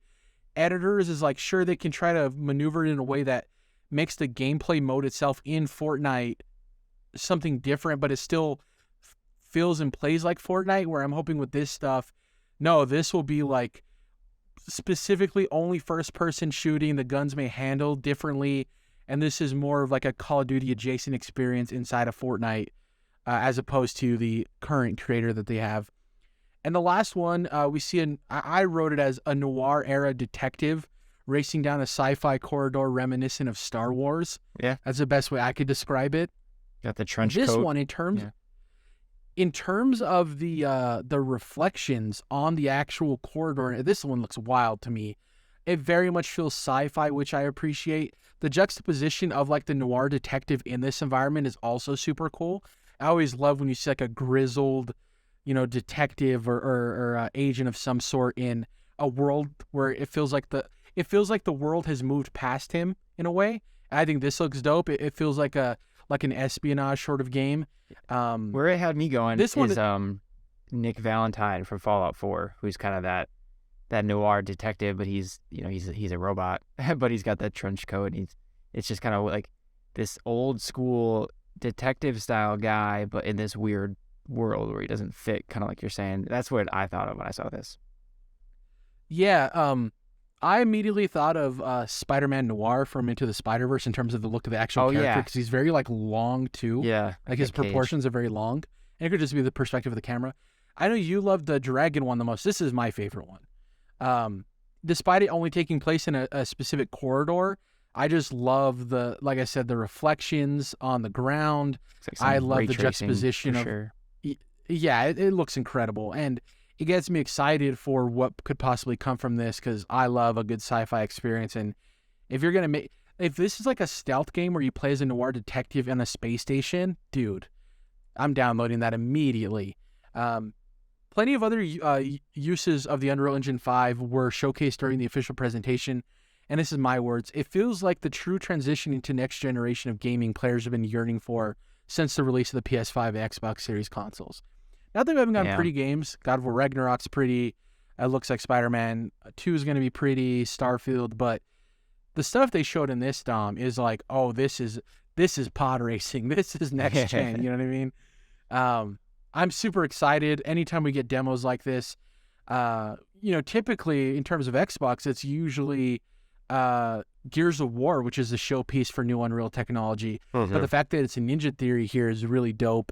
editors is like, sure, they can try to maneuver it in a way that makes the gameplay mode itself in Fortnite something different, but it still feels and plays like Fortnite, where I'm hoping with this stuff, no, this will be like specifically only first person shooting. The guns may handle differently, and this is more of like a Call of Duty adjacent experience inside of Fortnite, as opposed to the current creator that they have. And the last one, we see I wrote it as a noir era detective racing down a sci-fi corridor reminiscent of Star Wars. Yeah, that's the best way I could describe it. Got the trench coat. This one, in terms of the reflections on the actual corridor, this one looks wild to me. It very much feels sci-fi, which I appreciate. The juxtaposition of like the noir detective in this environment is also super cool. I always love when you see like a grizzled, detective or agent of some sort in a world where it feels like the world has moved past him in a way. I think this looks dope. It feels like an espionage sort of game. Where it had me going this is Nick Valentine from Fallout 4, who's kind of that noir detective, but he's a robot, but he's got that trench coat, and it's just kind of like this old school detective style guy, but in this weird world where he doesn't fit, kind of like you're saying. That's what I thought of when I saw this. Yeah, I immediately thought of Spider-Man Noir from Into the Spider-Verse in terms of the look of the actual character, because he's very like long too. Yeah, like his proportions are very long, and it could just be the perspective of the camera. I know you love the dragon one the most. This is my favorite one. Despite it only taking place in a specific corridor, I just love like I said, the reflections on the ground. Like I love the juxtaposition of. Sure. Yeah, it looks incredible, and it gets me excited for what could possibly come from this, because I love a good sci-fi experience. And if this is like a stealth game where you play as a noir detective in a space station, dude, I'm downloading that immediately. Plenty of other uses of the Unreal Engine 5 were showcased during the official presentation, and this is my words. It feels like the true transition into next generation of gaming players have been yearning for since the release of the PS5 and Xbox Series consoles. Not that we haven't gotten pretty games. God of War Ragnarok's pretty. It looks like Spider-Man 2 is going to be pretty. Starfield, but the stuff they showed in this, Dom, is like, oh, this is pod racing. This is next gen. You know what I mean? I'm super excited. Anytime we get demos like this, typically in terms of Xbox, it's usually Gears of War, which is a showpiece for new Unreal technology. Mm-hmm. But the fact that it's a Ninja Theory here is really dope.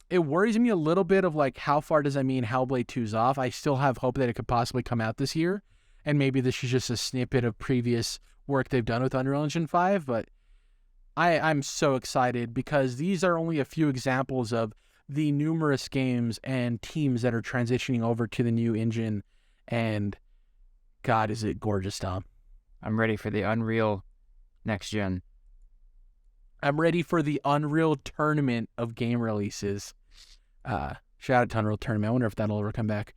It worries me a little bit of like, how far does that mean Hellblade 2's off? I still have hope that it could possibly come out this year, and maybe this is just a snippet of previous work they've done with Unreal Engine 5, but I'm so excited because these are only a few examples of the numerous games and teams that are transitioning over to the new engine. And God, is it gorgeous, Tom. I'm ready for the Unreal next gen. I'm ready for the Unreal Tournament of game releases. Shout out to Unreal Tournament. I wonder if that'll ever come back.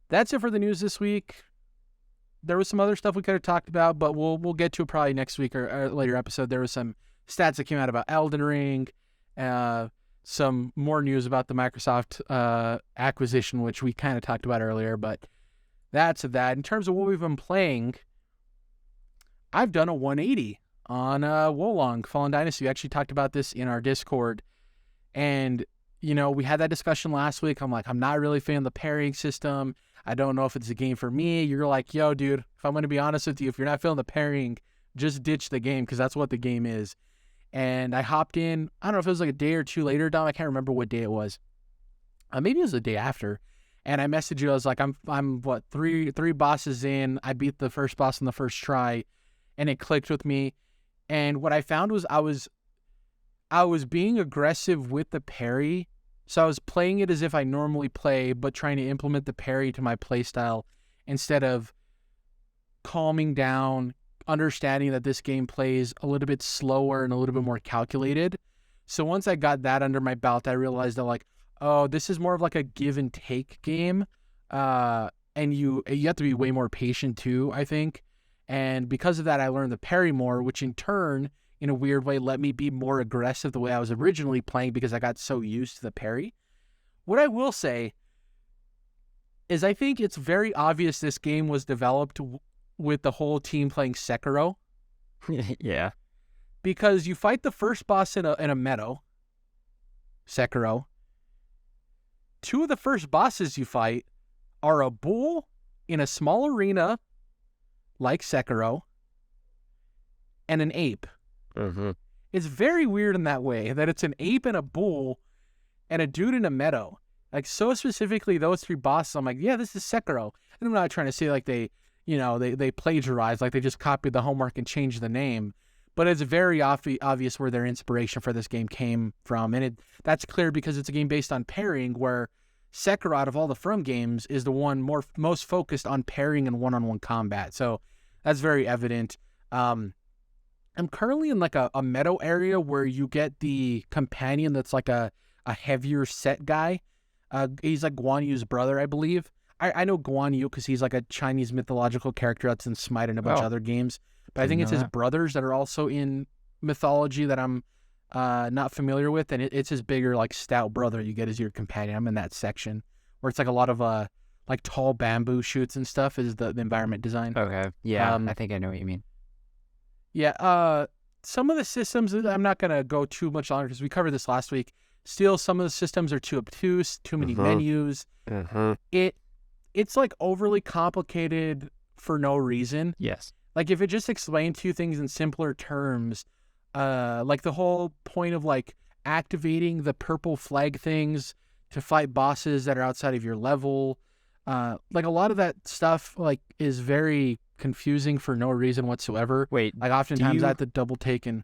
That's it for the news this week. There was some other stuff we could have talked about, but we'll get to it probably next week or a later episode. There was some stats that came out about Elden Ring, some more news about the Microsoft acquisition, which we kind of talked about earlier, but that's that. In terms of what we've been playing, I've done a 180 on Wolong Fallen Dynasty. We actually talked about this in our Discord, and we had that discussion last week. I'm like, I'm not really a fan of the parrying system. I don't know if it's a game for me. You're like, yo, dude, if I'm going to be honest with you, if you're not feeling the parrying, just ditch the game because that's what the game is. And I hopped in. I don't know if it was like a day or two later, Dom. I can't remember what day it was. Maybe it was the day after. And I messaged you. I was like, I'm what, three bosses in. I beat the first boss on the first try, and it clicked with me. And what I found was I was being aggressive with the parry. So I was playing it as if I normally play, but trying to implement the parry to my playstyle instead of calming down, understanding that this game plays a little bit slower and a little bit more calculated. So once I got that under my belt, I realized that like, oh, this is more of like a give and take game. And you have to be way more patient too, I think. And because of that, I learned the parry more, which in turn, in a weird way, let me be more aggressive the way I was originally playing because I got so used to the parry. What I will say is I think it's very obvious this game was developed with the whole team playing Sekiro. Yeah. Because you fight the first boss in a meadow, Sekiro. Two of the first bosses you fight are a bull in a small arena like Sekiro and an ape. Mm-hmm. It's very weird in that way that it's an ape and a bull and a dude in a meadow. Like, so specifically, those three bosses, I'm like, yeah, this is Sekiro. And I'm not trying to say like they plagiarized, like they just copied the homework and changed the name. But it's very obvious where their inspiration for this game came from. And that's clear because it's a game based on parrying, where Sekiro, out of all the From games, is the one most focused on parrying and one-on-one combat. So that's very evident. I'm currently in like a meadow area where you get the companion that's like a heavier set guy. He's like Guan Yu's brother, I believe. I know Guan Yu because he's like a Chinese mythological character that's in Smite and a bunch of other games. But I think it's his brothers that are also in mythology that I'm not familiar with. And it's his bigger, like, stout brother you get as your companion. I'm in that section where it's like a lot of like tall bamboo shoots and stuff is the environment design. Okay. Yeah, I think I know what you mean. Yeah, some of the systems, I'm not going to go too much longer because we covered this last week. Still, some of the systems are too obtuse, too many menus. It's like overly complicated for no reason. Yes. Like if it just explained two things in simpler terms, like the whole point of like activating the purple flag things to fight bosses that are outside of your level. Like a lot of that stuff like is very confusing for no reason whatsoever. Wait, like oftentimes I have to double take and.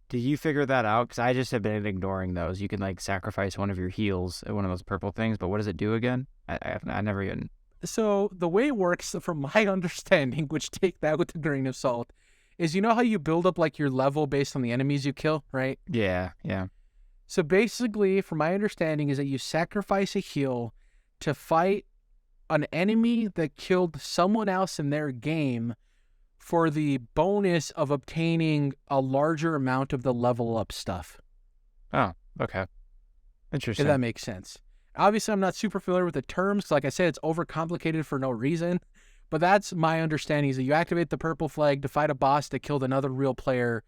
Do you figure that out? Because I just have been ignoring those. You can like sacrifice one of your heals at one of those purple things, but what does it do again? I never even. So the way it works, from my understanding, which take that with a grain of salt, is you know how you build up like your level based on the enemies you kill, right? Yeah. So basically, from my understanding, is that you sacrifice a heal to fight an enemy that killed someone else in their game for the bonus of obtaining a larger amount of the level up stuff. Oh, okay. Interesting. If that makes sense. Obviously, I'm not super familiar with the terms. Like I said, it's overcomplicated for no reason. But that's my understanding, is that you activate the purple flag to fight a boss that killed another real player,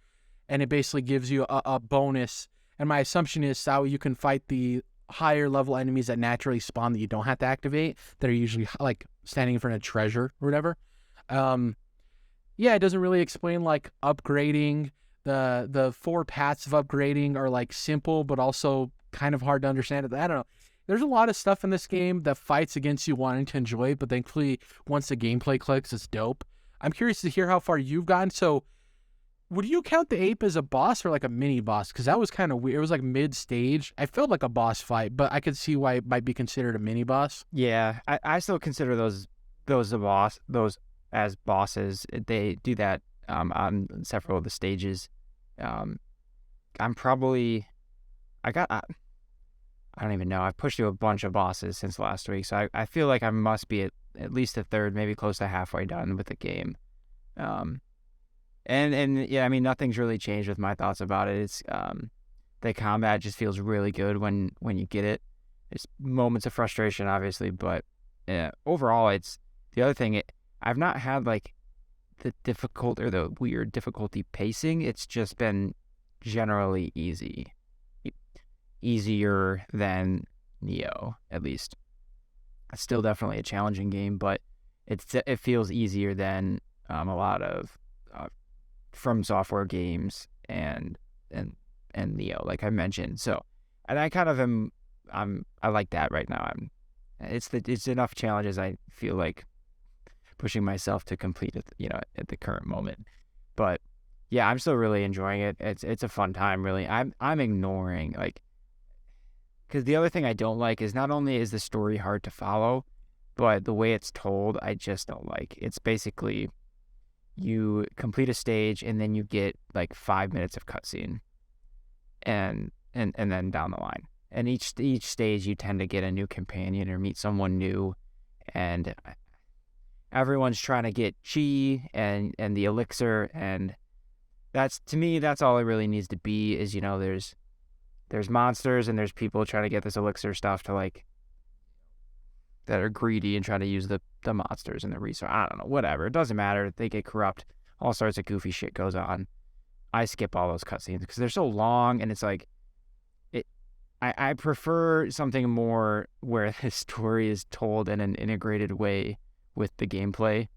and it basically gives you a bonus. And my assumption is how you can fight the higher level enemies that naturally spawn that you don't have to activate, that are usually like standing in front of treasure or whatever. Yeah, it doesn't really explain like upgrading. The 4 paths of upgrading are like simple, but also kind of hard to understand. I don't know. There's a lot of stuff in this game that fights against you wanting to enjoy it, but thankfully, once the gameplay clicks, it's dope. I'm curious to hear how far you've gotten. So, Would you count the ape as a boss or like a mini boss? Because that was kind of weird. It was like mid-stage. I felt like a boss fight, but I could see why it might be considered a mini boss. Yeah, I still consider those as bosses. They do that on several of the stages. I'm probably I don't even know. I've pushed through a bunch of bosses since last week, so I feel like I must be at least a third, maybe close to halfway done with the game. And yeah, I mean, nothing's really changed with my thoughts about it. It's the combat just feels really good when you get it. There's moments of frustration, obviously, but overall, it's the other thing. I've not had like the difficult or the weird difficulty pacing. It's just been generally easier than Neo, at least. It's still definitely a challenging game, but it feels easier than a lot of From Software games and Neo, like I mentioned. So, and I kind of I like that right now. It's enough challenges. I feel like pushing myself to complete it, at the current moment. But yeah, I'm still really enjoying it. It's a fun time, really. I'm ignoring because the other thing I don't like is not only is the story hard to follow, but the way it's told, I just don't like. It's basically you complete a stage and then you get like 5 minutes of cutscene, and then down the line. And each stage you tend to get a new companion or meet someone new, and everyone's trying to get chi and the elixir, and to me that's all it really needs to be is there's monsters and there's people trying to get this elixir stuff to that are greedy and trying to use the monsters and the resource. I don't know, whatever. It doesn't matter. They get corrupt. All sorts of goofy shit goes on. I skip all those cutscenes because they're so long, and it's like I prefer something more where the story is told in an integrated way with the gameplay.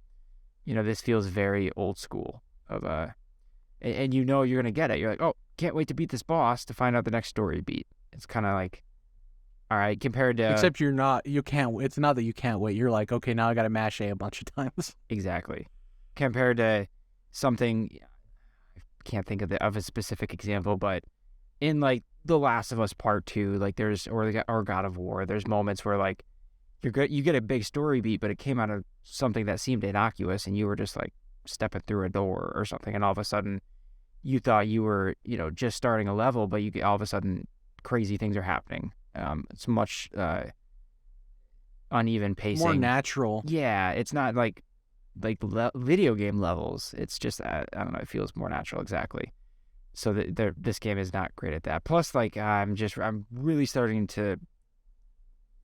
This feels very old school and you're gonna get it. You're like, oh, can't wait to beat this boss to find out the next story beat. It's kind of like, all right, compared to except you can't. It's not that you can't wait. You're like, okay, now I got to mash A a bunch of times. Exactly. Compared to something, I can't think of a specific example, but in The Last of Us Part 2, or God of War, there's moments where you get a big story beat, but it came out of something that seemed innocuous, and you were just stepping through a door or something, and all of a sudden you thought you were just starting a level, but all of a sudden crazy things are happening. It's much uneven pacing, more natural. Yeah, it's not like video game levels. It's just I don't know, it feels more natural. Exactly. So this game is not great at that. Plus, I'm really starting to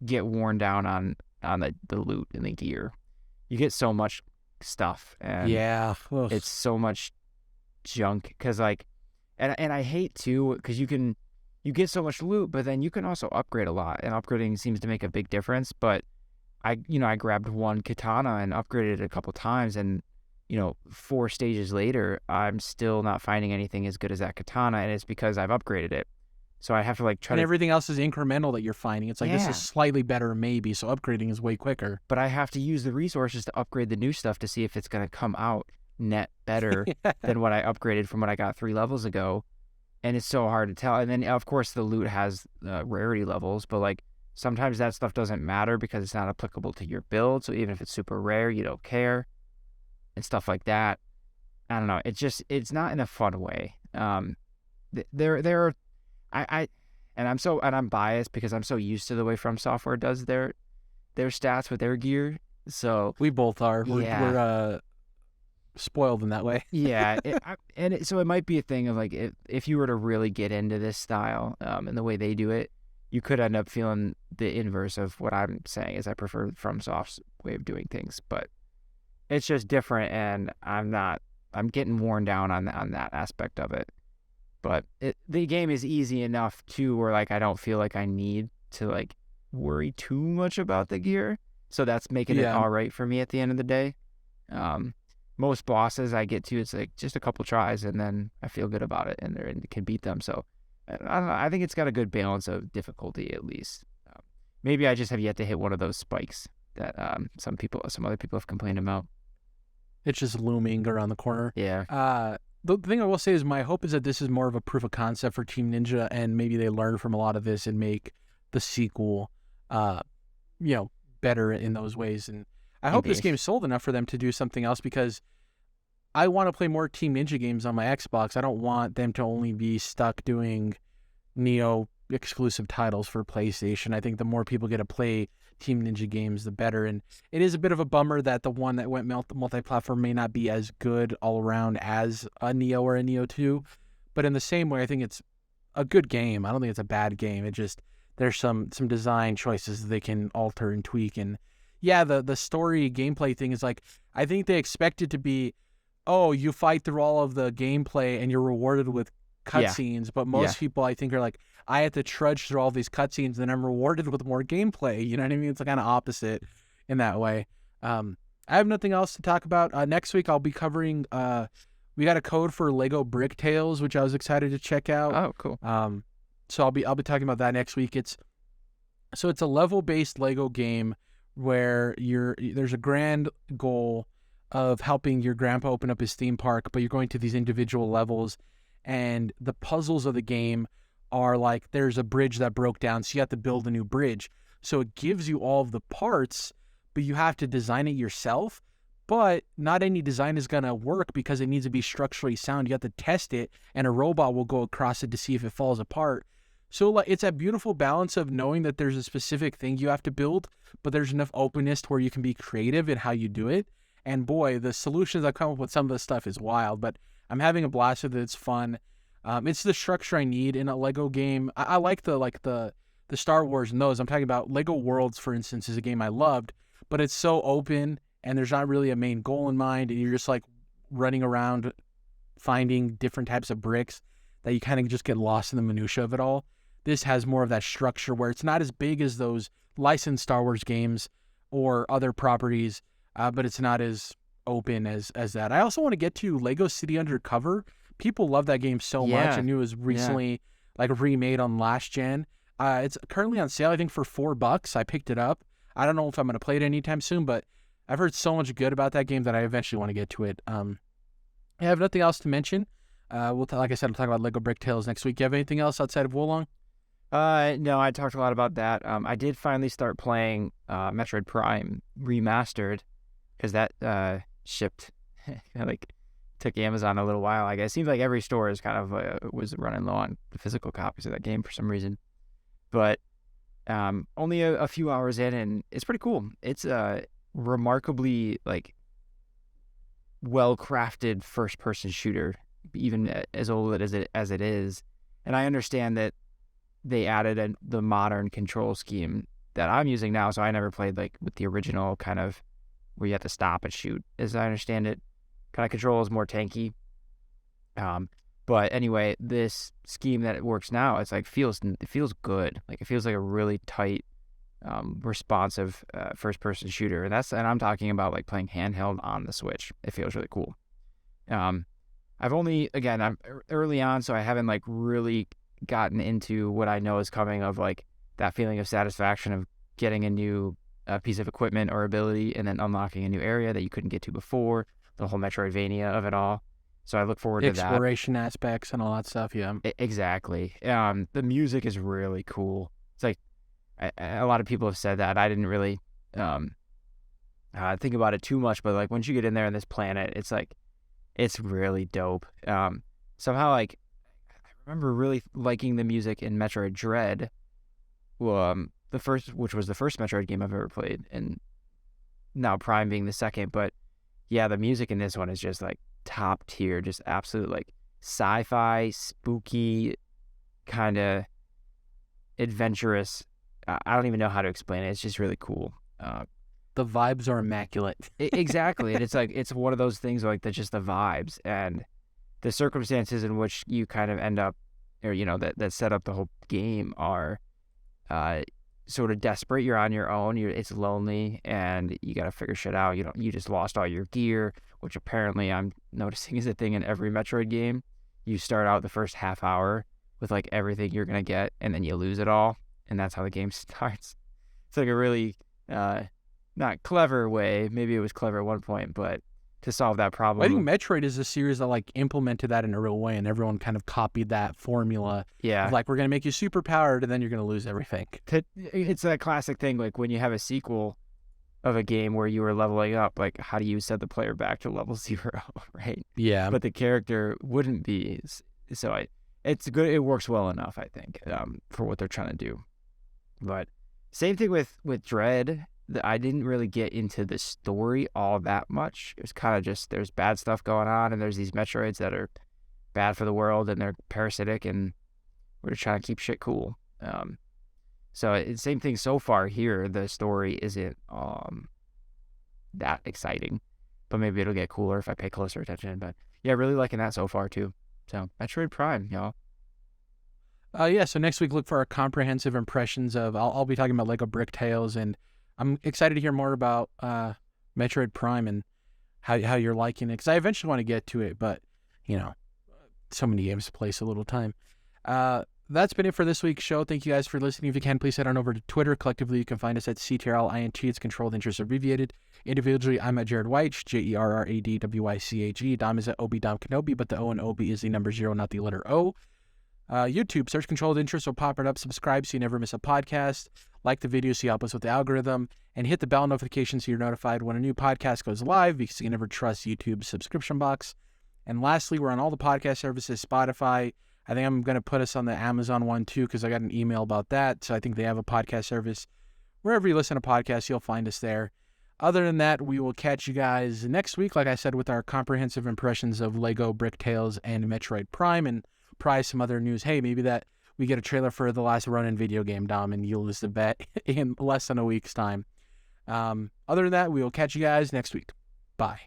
get worn down on the loot and the gear. You get so much stuff, and yeah, it's so much junk because and I hate too because you get so much loot, but then you can also upgrade a lot, and upgrading seems to make a big difference. But I grabbed one katana and upgraded it a couple times, and 4 stages later, I'm still not finding anything as good as that katana, and it's because I've upgraded it. So I have to and everything else is incremental that you're finding. It's this is slightly better maybe, so upgrading is way quicker. But I have to use the resources to upgrade the new stuff to see if it's going to come out net better than what I upgraded from what I got 3 levels ago. And it's so hard to tell. And then, of course, the loot has rarity levels, but sometimes that stuff doesn't matter because it's not applicable to your build. So even if it's super rare, you don't care and stuff like that. I don't know. It's not in a fun way. I'm biased because I'm so used to the way From Software does their stats with their gear. So we both are. We're spoiled in that way. Yeah, so it might be a thing of if you were to really get into this style and the way they do it, you could end up feeling the inverse of what I'm saying. Is I prefer FromSoft's way of doing things, but it's just different, and I'm getting worn down on that aspect of it. But the game is easy enough too, where I don't feel like I need to worry too much about the gear. So that's making it all right for me at the end of the day. Most bosses I get to, it's just a couple tries, and then I feel good about it, and can beat them. So I don't know. I think it's got a good balance of difficulty, at least. Maybe I just have yet to hit one of those spikes that some other people have complained about. It's just looming around the corner. Yeah. the thing I will say is my hope is that this is more of a proof of concept for Team Ninja, and maybe they learn from a lot of this and make the sequel, better in those ways. And I hope this game sold enough for them to do something else, because I want to play more Team Ninja games on my Xbox. I don't want them to only be stuck doing Neo exclusive titles for PlayStation. I think the more people get to play Team Ninja games, the better. And it is a bit of a bummer that the one that went multi-platform may not be as good all around as a Neo or a Neo 2. But in the same way, I think it's a good game. I don't think it's a bad game. It just, there's some design choices they can alter and tweak. And yeah, the story gameplay thing is like, I think they expect it to be, oh, you fight through all of the gameplay and you're rewarded with cutscenes. But most people, I think, are like, I have to trudge through all these cutscenes and I'm rewarded with more gameplay. You know what I mean? It's kind of opposite in that way. I have nothing else to talk about. Next week, I'll be covering, we got a code for Lego Brick Tales, which I was excited to check out. Oh, cool. So I'll be talking about that next week. It's a level-based Lego game where there's a grand goal of helping your grandpa open up his theme park, but you're going to these individual levels, and the puzzles of the game are like, there's a bridge that broke down, so you have to build a new bridge. So it gives you all of the parts, but you have to design it yourself. But not any design is going to work because it needs to be structurally sound. You have to test it, and a robot will go across it to see if it falls apart. So like, it's a beautiful balance of knowing that there's a specific thing you have to build, but there's enough openness to where you can be creative in how you do it. And boy, the solutions I've come up with, some of the stuff is wild, but I'm having a blast with it. It's fun. It's the structure I need in a Lego game. I like the Star Wars and those. I'm talking about Lego Worlds, for instance, is a game I loved, but it's so open and there's not really a main goal in mind, and you're just like running around finding different types of bricks that you kind of just get lost in the minutia of it all. This has more of that structure where it's not as big as those licensed Star Wars games or other properties, but it's not as open as that. I also want to get to Lego City Undercover. People love that game so much. I knew it was recently like remade on last gen. It's currently on sale, I think, for $4. I picked it up. I don't know if I'm going to play it anytime soon, but I've heard so much good about that game that I eventually want to get to it. I have nothing else to mention. Like I said, I'll talk about Lego Brick Tales next week. Do you have anything else outside of Wolong? No, I talked a lot about that. I did finally start playing Metroid Prime Remastered, because that shipped, like, took Amazon a little while. I guess it seems like every store is kind of was running low on the physical copies of that game for some reason. But only a few hours in, and it's pretty cool. It's a remarkably like well-crafted first-person shooter, even as old as it is. And I understand that they added the modern control scheme that I'm using now, so I never played like with the original kind of where you have to stop and shoot, as I understand it. Kind of control is more tanky. But anyway, this scheme that it works now, it's like it feels good. Like it feels like a really tight, responsive first-person shooter, and I'm talking about like playing handheld on the Switch. It feels really cool. I'm early on, so I haven't like really gotten into what I know is coming of like that feeling of satisfaction of getting a new piece of equipment or ability and then unlocking a new area that you couldn't get to before. The whole Metroidvania of it all. So I look forward to that. Exploration aspects and all that stuff, yeah. Exactly. The music is really cool. It's like, a lot of people have said that. I didn't really think about it too much, but like once you get in there on this planet, it's like, it's really dope. Somehow, like, I remember really liking the music in Metroid Dread, which was the first Metroid game I've ever played, and now Prime being the second, but yeah, the music in this one is just like top tier, just absolute like sci-fi, spooky, kind of adventurous. I don't even know how to explain it. It's just really cool. The vibes are immaculate. Exactly. And it's like, it's one of those things like that's just the vibes and the circumstances in which you kind of end up, or, that set up the whole game are sort of desperate. You're on your own. It's lonely, and you got to figure shit out. You just lost all your gear, which apparently I'm noticing is a thing in every Metroid game. You start out the first half hour with like everything you're gonna get, and then you lose it all, and that's how the game starts. It's like a really not clever way. Maybe it was clever at one point, but to solve that problem. I think Metroid is a series that like implemented that in a real way, and everyone kind of copied that formula. Yeah. Of, like, we're going to make you super powered, and then you're going to lose everything. It's that classic thing, like when you have a sequel of a game where you were leveling up, like how do you set the player back to level 0, right? Yeah. But the character wouldn't be. So it's good. It works well enough, I think, for what they're trying to do. But same thing with Dread. I didn't really get into the story all that much. It was kind of just there's bad stuff going on, and there's these Metroids that are bad for the world, and they're parasitic, and we're just trying to keep shit cool. So it's same thing so far here. The story isn't that exciting, but maybe it'll get cooler if I pay closer attention. But yeah, really liking that so far too. So Metroid Prime, y'all. Yeah, so next week, look for our comprehensive impressions of, I'll be talking about Lego Brick Tales, and I'm excited to hear more about Metroid Prime and how you're liking it, because I eventually want to get to it, but, you know, so many games to play, so little time. That's been it for this week's show. Thank you guys for listening. If you can, please head on over to Twitter. Collectively, you can find us at CTRLINT. It's Controlled Interest Abbreviated. Individually, I'm at Jerrad Wyche, JERRADWYCHE. Dom is at OB Dom Kenobi, but the O in OB is the number 0, not the letter O. YouTube, search Controlled Interest, will pop it up. Subscribe so you never miss a podcast. Like the video so you help us with the algorithm. And hit the bell notification so you're notified when a new podcast goes live, because you can never trust YouTube's subscription box. And lastly, we're on all the podcast services, Spotify. I think I'm going to put us on the Amazon one too, because I got an email about that. So I think they have a podcast service. Wherever you listen to podcasts, you'll find us there. Other than that, we will catch you guys next week, like I said, with our comprehensive impressions of Lego Brick Tales and Metroid Prime, and probably some other news. Hey, maybe that we get a trailer for the Last Ronin video game, Dom, and you'll lose the bet in less than a week's time. Other than that, we will catch you guys next week. Bye.